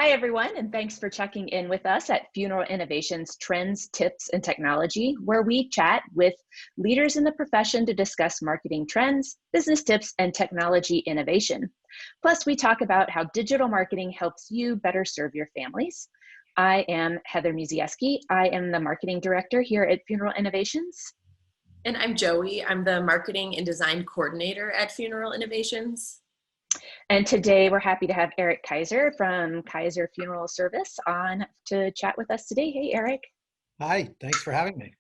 Hi, everyone, and thanks for checking in with us at Funeral Innovations Trends, Tips, and Technology, where we chat with leaders in the profession to discuss marketing trends, business tips, and technology innovation. Plus, we talk about how digital marketing helps you better serve your families. I am Heather Muzieski. I am the marketing director here at Funeral Innovations. And I'm Joey. I'm the marketing and design coordinator at Funeral Innovations. And today we're happy to have Eric Kaiser from Kaiser Funeral Service on to chat with us today. Hey, Eric. Hi, thanks for having me.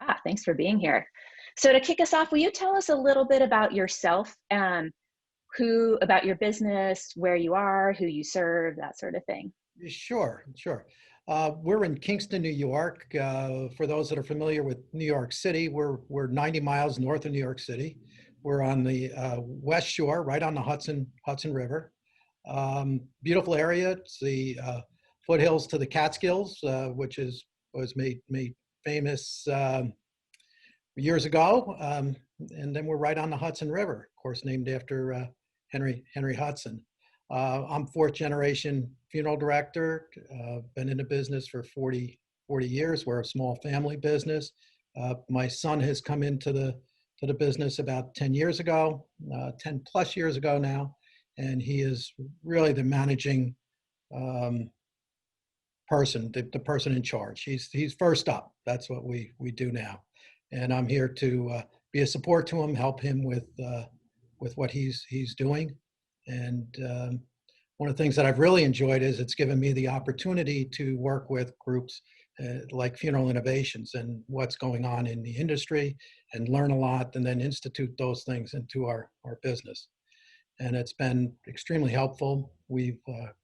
Yeah, thanks for being here. So to kick us off, will you tell us a little bit about yourself, about your business, where you are, who you serve, that sort of thing? Sure. We're in Kingston, New York. For those that are familiar with New York City, we're 90 miles north of New York City. We're on the West Shore, right on the Hudson River. Beautiful area. It's the foothills to the Catskills, which was made famous years ago. And then we're right on the Hudson River, of course, named after Henry Hudson. I'm fourth generation funeral director. Been in the business for 40 years. We're a small family business. My son has come into the business about 10 years ago, 10 plus years ago now, and he is really the managing person, the person in charge. He's first up. That's what we do now, and I'm here to be a support to him, help him with what he's doing. And one of the things that I've really enjoyed is it's given me the opportunity to work with groups like Funeral Innovations and what's going on in the industry and learn a lot and then institute those things into our business. And it's been extremely helpful. We've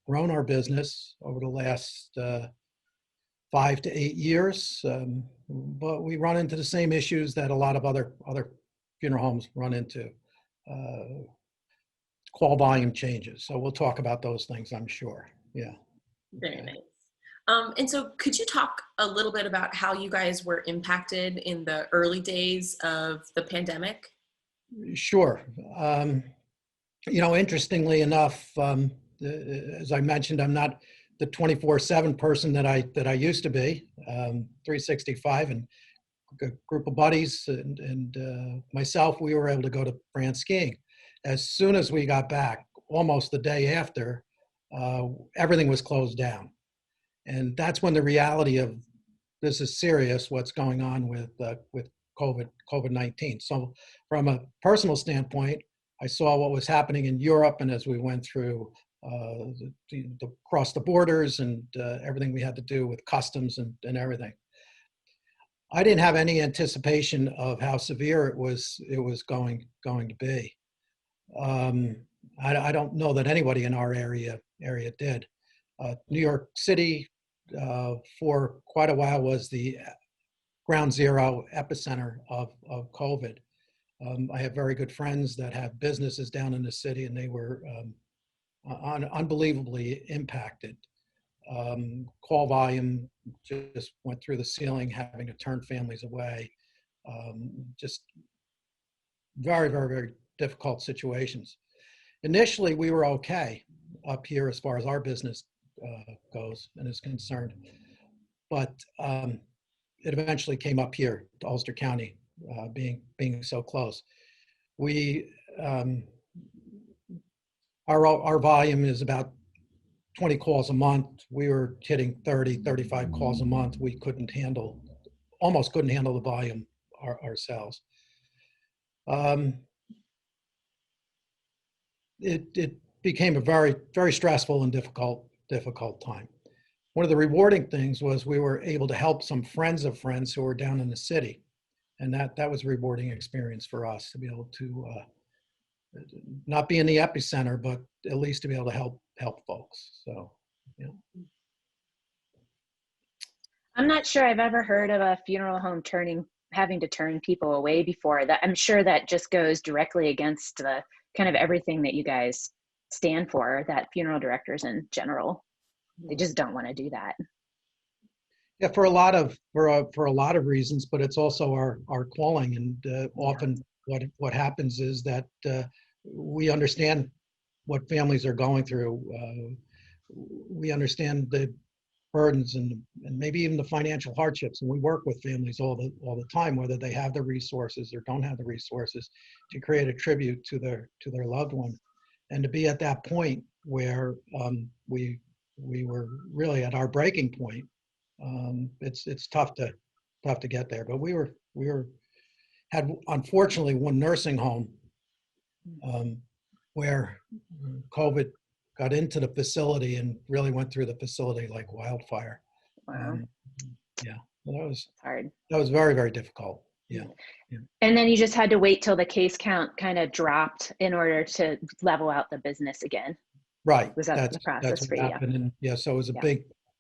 grown our business over the last 5 to 8 years, but we run into the same issues that a lot of other funeral homes run into. Call volume changes. So we'll talk about those things, I'm sure. Yeah. Very nice. And so could you talk a little bit about how you guys were impacted in the early days of the pandemic? Sure. Interestingly enough, as I mentioned, I'm not the 24/7 person that I used to be, 365, and a group of buddies and myself, we were able to go to France skiing. As soon as we got back, almost the day after, everything was closed down. And that's when the reality of this is serious, what's going on with COVID-19. So from a personal standpoint, I saw what was happening in Europe, and as we went through across the borders and everything we had to do with customs and everything. I didn't have any anticipation of how severe it was going to be. I don't know that anybody in our area did. New York City for quite a while was the ground zero epicenter of COVID. I have very good friends that have businesses down in the city, and they were unbelievably impacted. Call volume just went through the ceiling, having to turn families away. Just very, very, very difficult situations. Initially, we were okay up here as far as our business goes and is concerned, but it eventually came up here to Ulster County, being so close. We our volume is about 20 calls a month. We were hitting 30, 35 calls a month. We almost couldn't handle the volume ourselves. It became a very, very stressful and difficult time. One of the rewarding things was we were able to help some friends of friends who were down in the city. And that was a rewarding experience for us to be able to not be in the epicenter, but at least to be able to help folks. So, yeah. I'm not sure I've ever heard of a funeral home having to turn people away before. That I'm sure that just goes directly against the kind of everything that you guys stand for, that funeral directors in general, they just don't want to do that. Yeah, for a lot of reasons, but it's also our calling, and often what happens is that we understand what families are going through. we understand the burdens and maybe even the financial hardships. And we work with families all the time, whether they have the resources or don't have the resources, to create a tribute to their loved one. And to be at that point where we were really at our breaking point, it's tough to get there. But we had unfortunately one nursing home where COVID got into the facility and really went through the facility like wildfire. Wow. Yeah, well, Hard. that was very, very difficult. Yeah. And then you just had to wait till the case count kind of dropped in order to level out the business again. Right. Was that the process That's for what you? happened. And yeah, so it was a Yeah.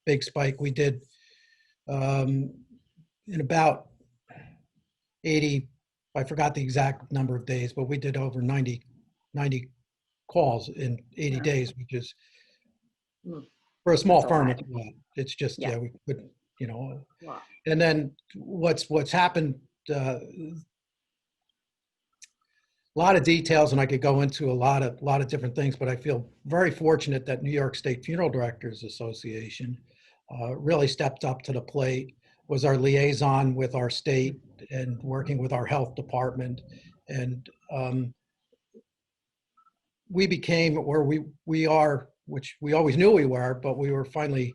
big spike. We did in about 80, I forgot the exact number of days, but we did over 90 calls in 80 Wow. days, which is for a small That's a firm. lot. It's just, Yeah. we couldn't, Wow. and then what's happened, a lot of details, and I could go into a lot of different things, but I feel very fortunate that New York State Funeral Directors Association really stepped up to the plate, was our liaison with our state and working with our health department. And we became where we are, which we always knew we were, but we were finally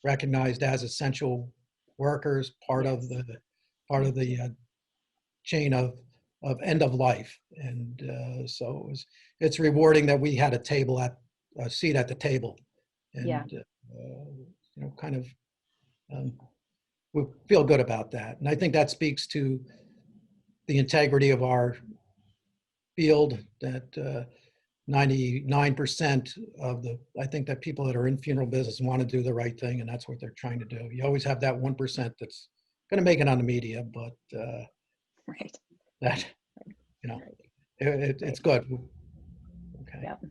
recognized as essential workers, part of the chain of end of life. And so it's rewarding that we had a seat at the table, and Yeah. kind of we feel good about that. And I think that speaks to the integrity of our field, that 99% I think that people that are in funeral business want to do the right thing, and that's what they're trying to do. You always have that 1% that's going to make it on the media, but Right. that, it's good. Okay. Yep.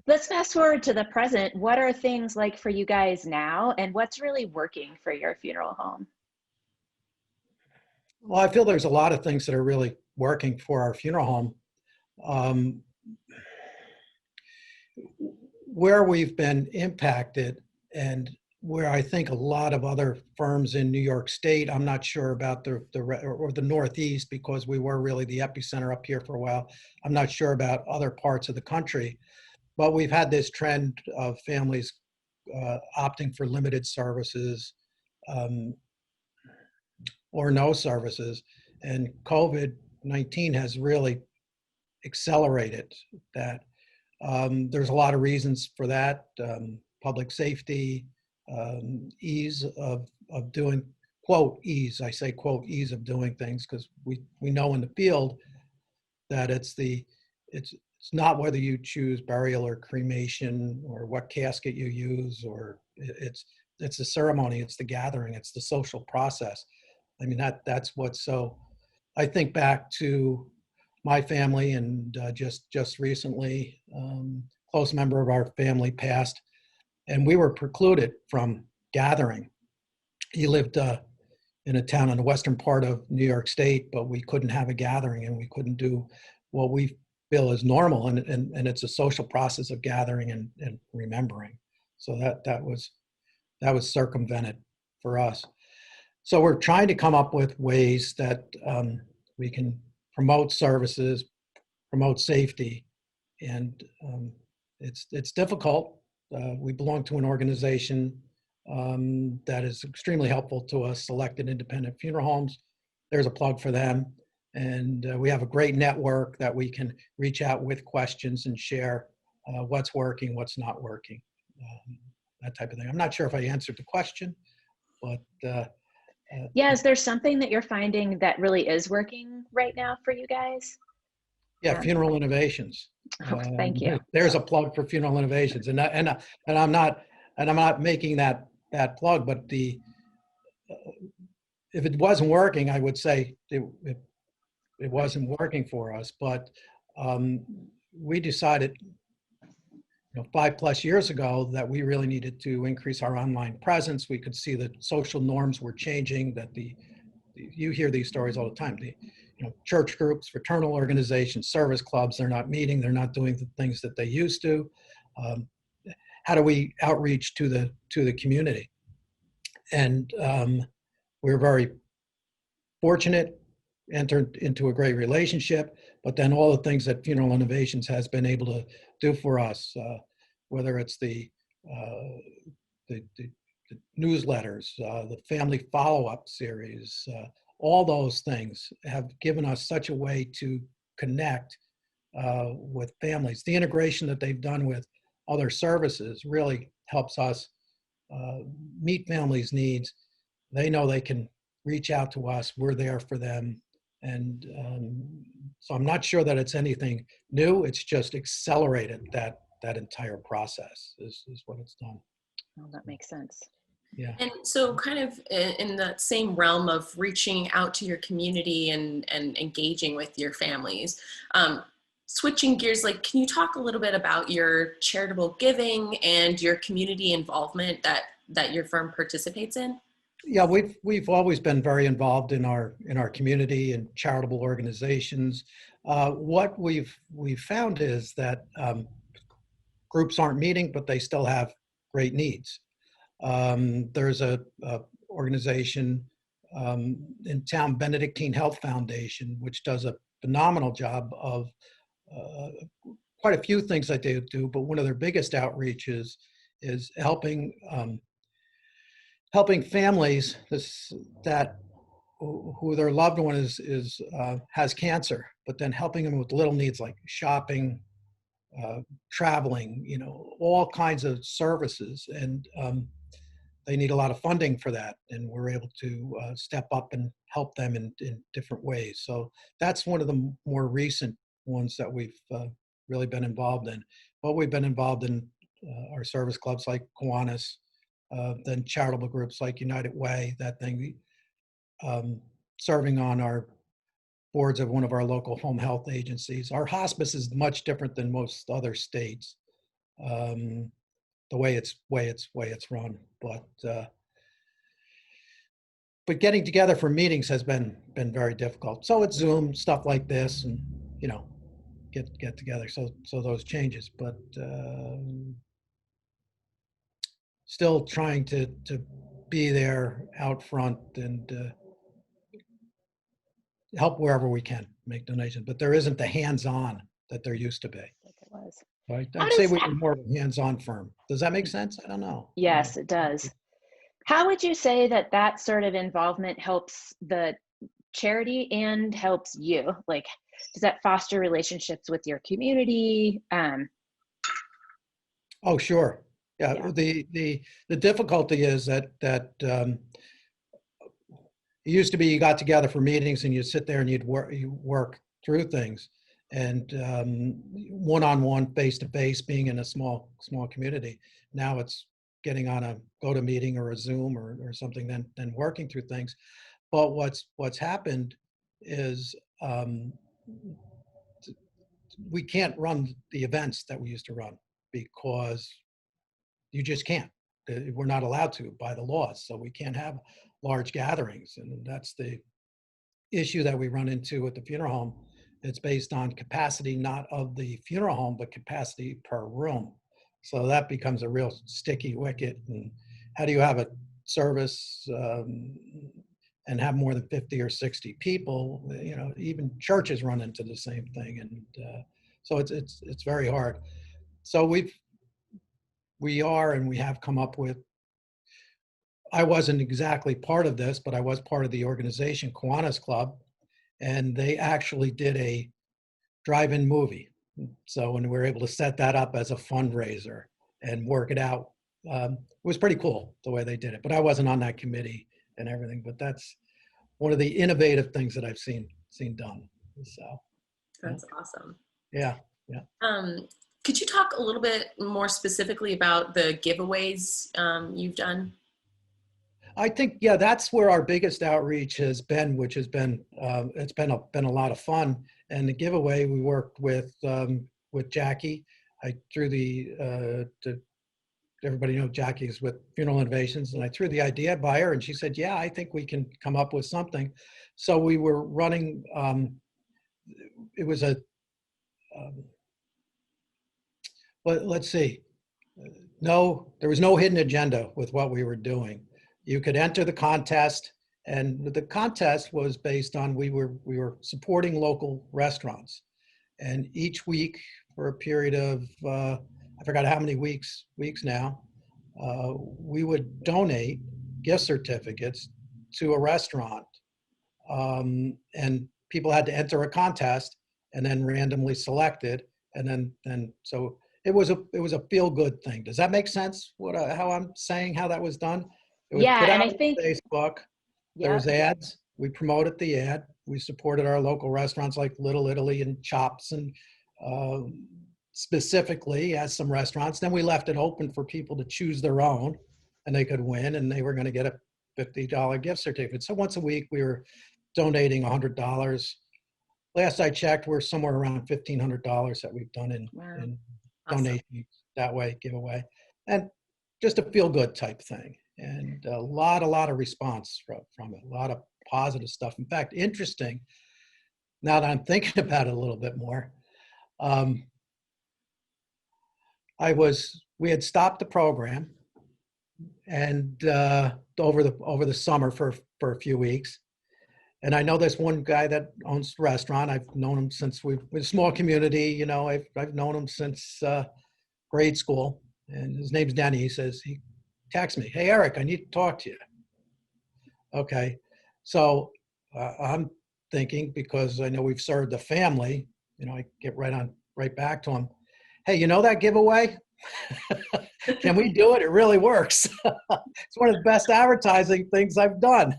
Let's fast forward to the present. What are things like for you guys now, and what's really working for your funeral home? Well, I feel there's a lot of things that are really working for our funeral home. Where we've been impacted, and where I think a lot of other firms in New York State, I'm not sure about the Northeast, because we were really the epicenter up here for a while. I'm not sure about other parts of the country, but we've had this trend of families opting for limited services or no services. And COVID-19 has really accelerated that. There's a lot of reasons for that. Public safety, ease of doing, quote, ease. I say, quote, ease of doing things, because we know in the field that it's not whether you choose burial or cremation or what casket you use, or it's the ceremony, it's the gathering, it's the social process. I mean, that's what's so. I think back to my family, and just recently, close member of our family passed, and we were precluded from gathering. He lived in a town in the western part of New York State, but we couldn't have a gathering, and we couldn't do what we feel is normal, and it's a social process of gathering and remembering. So that was circumvented for us. So we're trying to come up with ways that we can promote services, promote safety, and it's difficult. We belong to an organization that is extremely helpful to us, Selected Independent Funeral Homes. There's a plug for them. And we have a great network that we can reach out with questions and share what's working, what's not working, that type of thing. I'm not sure if I answered the question, but yeah, is there something that you're finding that really is working right now for you guys? yeah, Funeral Innovations. Oh, thank you. There's a plug for Funeral Innovations, and I'm not making that plug, but if it wasn't working, I would say it wasn't working for us. But we decided 5+ years ago that we really needed to increase our online presence. We could see that social norms were changing, that you hear these stories all the time. Church groups, fraternal organizations, service clubs, they're not meeting, they're not doing the things that they used to. how do we outreach to the community? And we're very fortunate, entered into a great relationship, but then all the things that Funeral Innovations has been able to do for us, whether it's uh, the newsletters, the family follow-up series, all those things have given us such a way to connect with families. The integration that they've done with other services really helps us meet families' needs. They know they can reach out to us. We're there for them. And so I'm not sure that it's anything new. It's just accelerated that entire process is what it's done. Well, that makes sense. Yeah. And so kind of in that same realm of reaching out to your community and engaging with your families, switching gears, like, can you talk a little bit about your charitable giving and your community involvement that your firm participates in? Yeah, we've always been very involved in our community and charitable organizations. What we've found is that groups aren't meeting, but they still have great needs. There's a organization in town, Benedictine Health Foundation, which does a phenomenal job of uh, quite a few things that they do, but one of their biggest outreaches is helping families that who their loved one is has cancer, but then helping them with little needs like shopping, traveling, all kinds of services, and they need a lot of funding for that, and we're able to step up and help them in different ways. So that's one of the more recent ones that we've really been involved in. But we've been involved in our service clubs like Kiwanis, then charitable groups like United Way, that thing, serving on our boards of one of our local home health agencies. Our hospice is much different than most other states, the way it's run. But getting together for meetings has been very difficult. So it's Zoom, stuff like this, and get together. So those changes, but still trying to be there out front and help wherever we can, make donations. But there isn't the hands-on that there used to be. Like it was. Right? How I'd say does, we were more of a hands-on firm. Does that make sense? I don't know. yes, it does. How would you say that sort of involvement helps the charity and helps you? Like, does that foster relationships with your community? Oh, sure. Yeah. Yeah. The difficulty is that it used to be you got together for meetings and you'd sit there and you work through things, and one-on-one, face-to-face, being in a small community. Now it's getting on a GoToMeeting or a Zoom or something, then working through things. But what's happened is we can't run the events that we used to run because you just can't. We're not allowed to by the laws, so we can't have large gatherings, and that's the issue that we run into at the funeral home. It's based on capacity, not of the funeral home, but capacity per room. So that becomes a real sticky wicket. And how do you have a service and have more than 50 or 60 people? Even churches run into the same thing, and so it's very hard. So we have come up with. I wasn't exactly part of this, but I was part of the organization, Kiwanis Club, and they actually did a drive-in movie. So when we were able to set that up as a fundraiser and work it out, it was pretty cool the way they did it. But I wasn't on that committee and everything. But that's one of the innovative things that I've seen done. So That's awesome. Yeah. Could you talk a little bit more specifically about the giveaways you've done? I think, yeah, that's where our biggest outreach has been, which has been it's been a lot of fun. And the giveaway, we worked with Jackie. I threw everybody knows Jackie is with Funeral Innovations, and I threw the idea by her, and she said, "Yeah, I think we can come up with something." So we were running. It was a. Let's see. No, there was no hidden agenda with what we were doing. You could enter the contest, and the contest was based on we were supporting local restaurants, and each week for a period of I forgot how many weeks now, we would donate gift certificates to a restaurant, and people had to enter a contest and then randomly selected, and then so it was a feel good thing. Does that make sense? How I'm saying how that was done? It was Yeah, put and out I on think, Facebook. There yep. was ads. We promoted the ad. We supported our local restaurants like Little Italy and Chops, and uh, specifically as some restaurants. Then we left it open for people to choose their own, and they could win, and they were going to get a $50 gift certificate. So once a week we were donating $100. Last I checked, we're somewhere around $1,500 that we've done Wow. in Awesome. donations that way, giveaway, and just a feel good type thing. And a lot of response from it, a lot of positive stuff. In fact, interesting, now that I'm thinking about it a little bit more, um, we had stopped the program and over the summer for a few weeks. And I know this one guy that owns the restaurant. I've known him since we're a small community. I've known him since grade school. And his name's Danny. He texts me, "Hey Eric, I need to talk to you." Okay, so I'm thinking, because I know we've served the family. I get right back to him. "Hey, you know that giveaway? Can we do it? It really works." It's one of the best advertising things I've done.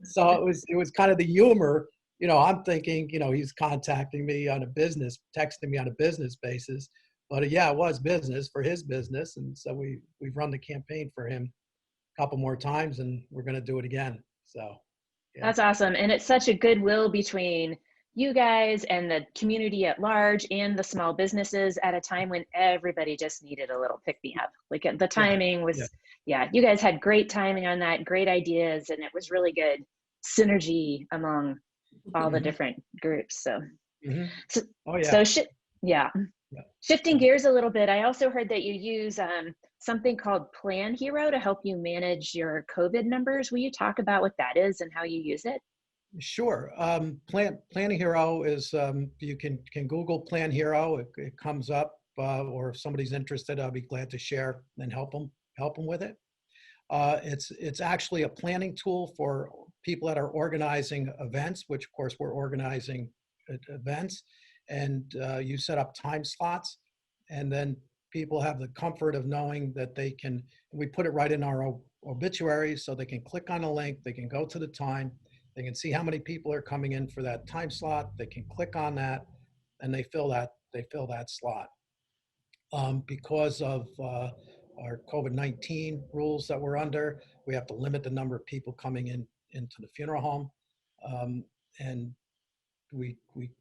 So it was kind of the humor. I'm thinking, he's contacting me on a business, texting me on a business basis. But yeah, it was business for his business. And so we've run the campaign for him a couple more times, and we're going to do it again. So, yeah. That's awesome. And it's such a goodwill between you guys and the community at large and the small businesses at a time when everybody just needed a little pick me up. Like the Yeah. timing Yeah. was, yeah, you guys had great timing on that, great ideas, and it was really good synergy among all the Mhm. different groups. So, Mhm. so, Oh, yeah. so yeah. Yeah. Shifting So, gears a little bit, I also heard that you use something called Plan Hero to help you manage your COVID numbers. Will you talk about what that is and how you use it? sure. Plan Hero is, you can Google Plan Hero. It comes up, or if somebody's interested, I'll be glad to share and help them with it. It's actually a planning tool for people that are organizing events, which of course we're organizing events, and you set up time slots, and then people have the comfort of knowing that we put it right in our obituary, so they can click on a link, they can go to the time, they can see how many people are coming in for that time slot, they can click on that, and they fill that slot. Because of our COVID-19 rules that we're under, we have to limit the number of people coming into the funeral home. And we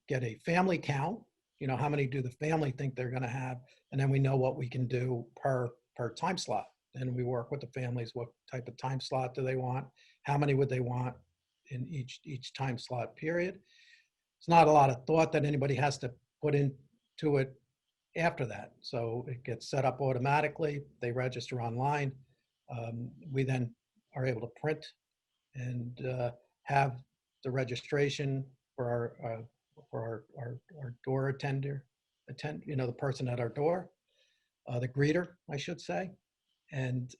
get a family count, how many do the family think they're going to have? And then we know what we can do per time slot. And we work with the families, what type of time slot do they want? How many would they want in each time slot period? It's not a lot of thought that anybody has to put into it after that. So it gets set up automatically. They register online. We then are able to print and have the registration for our door the person at our door, the greeter, I should say. And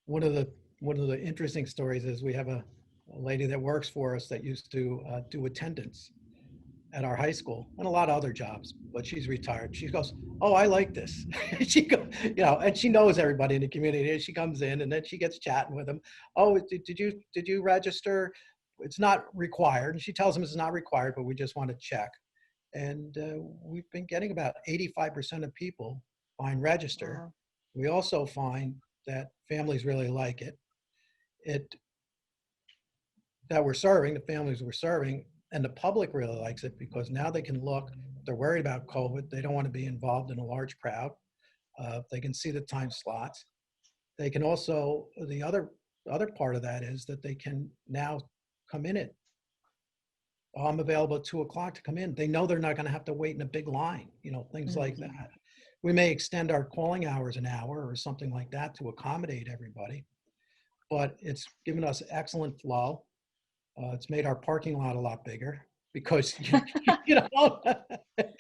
one of the interesting stories is we have a lady that works for us that used to do attendance at our high school and a lot of other jobs, but she's retired. She goes, "Oh, I like this." And she knows everybody in the community. And she comes in and then she gets chatting with them. "Oh, did you register? It's not required." And she tells them it's not required, but we just want to check. And we've been getting about 85% of people find register. Wow. We also find that families really like it. It that we're serving, the families we're serving, and the public really likes it because now they can look, they're worried about COVID, they don't want to be involved in a large crowd. They can see the time slots. They can also, the other part of that is that they can now come in at, "Oh, I'm available at 2 o'clock to come in." They know they're not going to have to wait in a big line, things like Mhm. that. we may extend our calling hours an hour or something like that to accommodate everybody. But it's given us excellent flow. It's made our parking lot a lot bigger because you know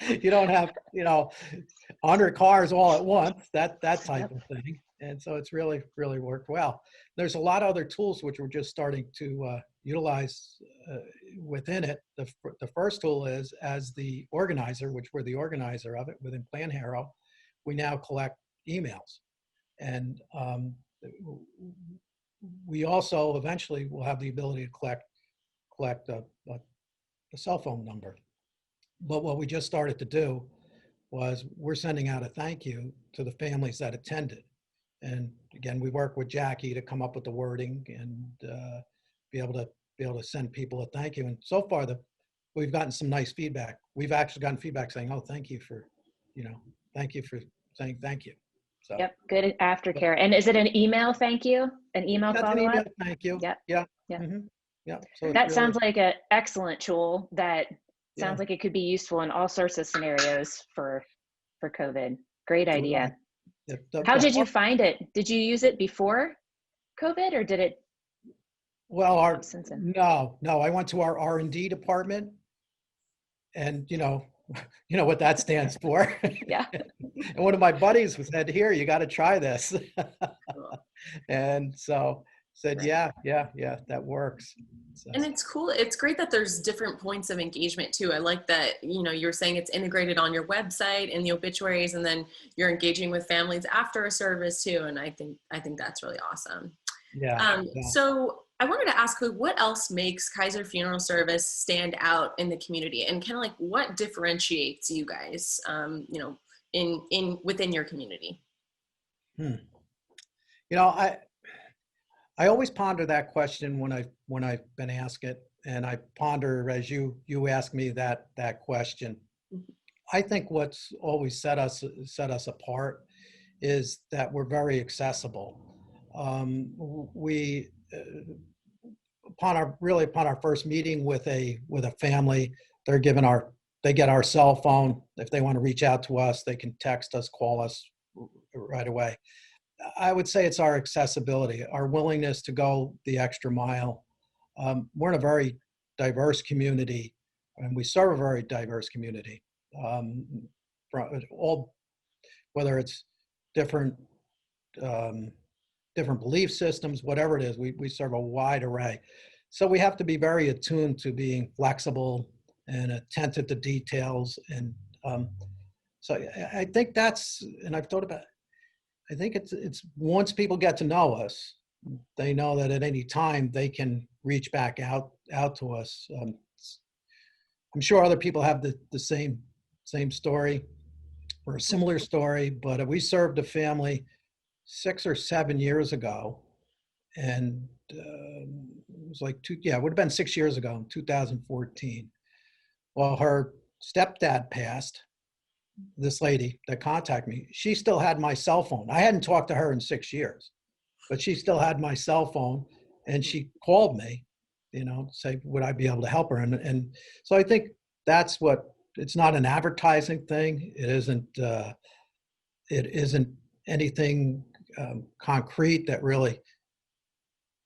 you don't have 100 cars all at once, that type Yep. of thing. And so it's really worked well. There's a lot of other tools which we're just starting to utilize within it. The first tool is, as the organizer, which we're the organizer of it within Plan Hero, we now collect emails. And we also eventually will have the ability to collect a cell phone number. But what we just started to do was we're sending out a thank you to the families that attended. And again, we work with Jackie to come up with the wording and be able to send people a thank you. And so far, we've gotten some nice feedback. We've actually gotten feedback saying, "Oh, thank you for saying thank you." So Yep. Good aftercare. And is it an email thank you? An email that's an email follow-up? thank you. Yep. Yeah. Yep. Mm-hmm. Yeah. So it's That really, sounds like an excellent tool that yeah. sounds like it could be useful in all sorts of scenarios for COVID. Great Right. idea. The How did you hard, find it? Did you use it before COVID or did it well, since then? no, I went to our R&D department, and you know what that stands for. Yeah. And one of my buddies said, "Here, you got to try this." Cool. And so said, Right. yeah, that works. So, And it's cool. It's great that there's different points of engagement too. I like that, you're saying it's integrated on your website in the obituaries, and then you're engaging with families after a service too. And I think that's really awesome. yeah. So I wanted to ask, what else makes Kaiser Funeral Service stand out in the community, and kind of like what differentiates you guys, in within your community? Hmm. I always ponder that question when I've been asked it, and I ponder as you ask me that question. I think what's always set us apart is that we're very accessible. We upon our first meeting with a family, they get our cell phone. If they want to reach out to us, they can text us, call us right away. I would say it's our accessibility, our willingness to go the extra mile. We're in a very diverse community, and we serve a very diverse community. From all, whether it's different different belief systems, whatever it is, we serve a wide array. So we have to be very attuned to being flexible and attentive to details. And so I think and I've thought about, I think it's once people get to know us, they know that at any time they can reach back out to us. I'm sure other people have the same story or a similar story, but we served a family 6 or 7 years ago, and it was like it would have been 6 years ago in 2014. Well, her stepdad passed. This lady that contacted me, she still had my cell phone. I hadn't talked to her in 6 years, but she still had my cell phone, and she called me, to say, would I be able to help her? And so I think that's it's not an advertising thing. It isn't anything concrete that really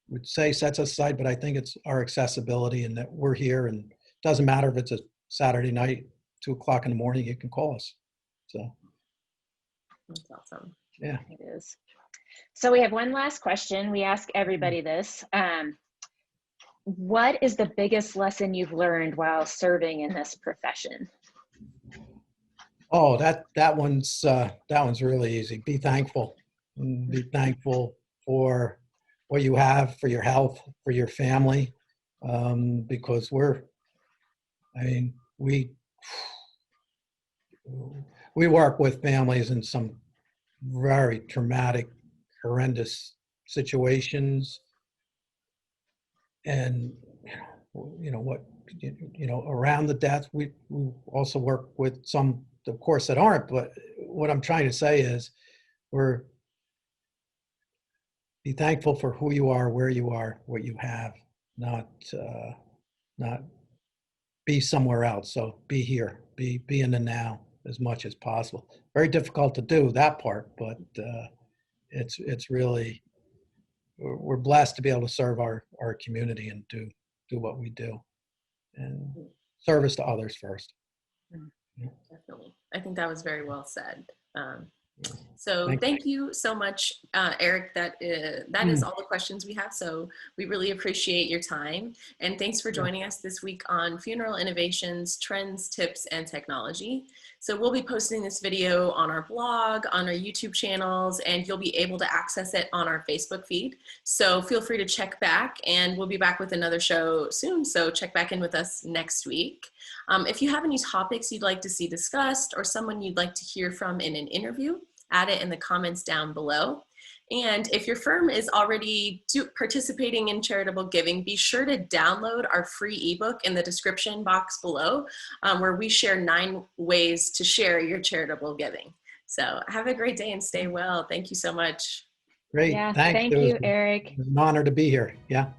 would say sets us aside, but I think it's our accessibility and that we're here, and it doesn't matter if it's a Saturday night, 2:00 in the morning, you can call us. So That's awesome. yeah. It is. So we have one last question. We ask everybody this. What is the biggest lesson you've learned while serving in this profession? Oh, that one's really easy. Be thankful. Be thankful for what you have, for your health, for your family, because we work with families in some very traumatic, horrendous situations, and around the death. We also work with some, of course, that aren't. But what I'm trying to say is, be thankful for who you are, where you are, what you have, not be somewhere else. So be here, be in the now. as much as possible. Very difficult to do that part, but it's really, we're blessed to be able to serve our community and do what we do, and service to others first. Definitely. I think that was very well said. So Thank you so much, Eric. That is all the questions we have. So we really appreciate your time. And thanks for joining us this week on Funeral Innovations, Trends, Tips, and Technology. So we'll be posting this video on our blog, on our YouTube channels, and you'll be able to access it on our Facebook feed. So feel free to check back, and we'll be back with another show soon. So check back in with us next week. If you have any topics you'd like to see discussed or someone you'd like to hear from in an interview, add it in the comments down below. And if your firm is already participating in charitable giving, be sure to download our free ebook in the description box below, where we share 9 ways to share your charitable giving. So have a great day and stay well. Thank you so much. Great. Yeah, Thanks. thank you, Eric. It was an honor to be here. Yeah.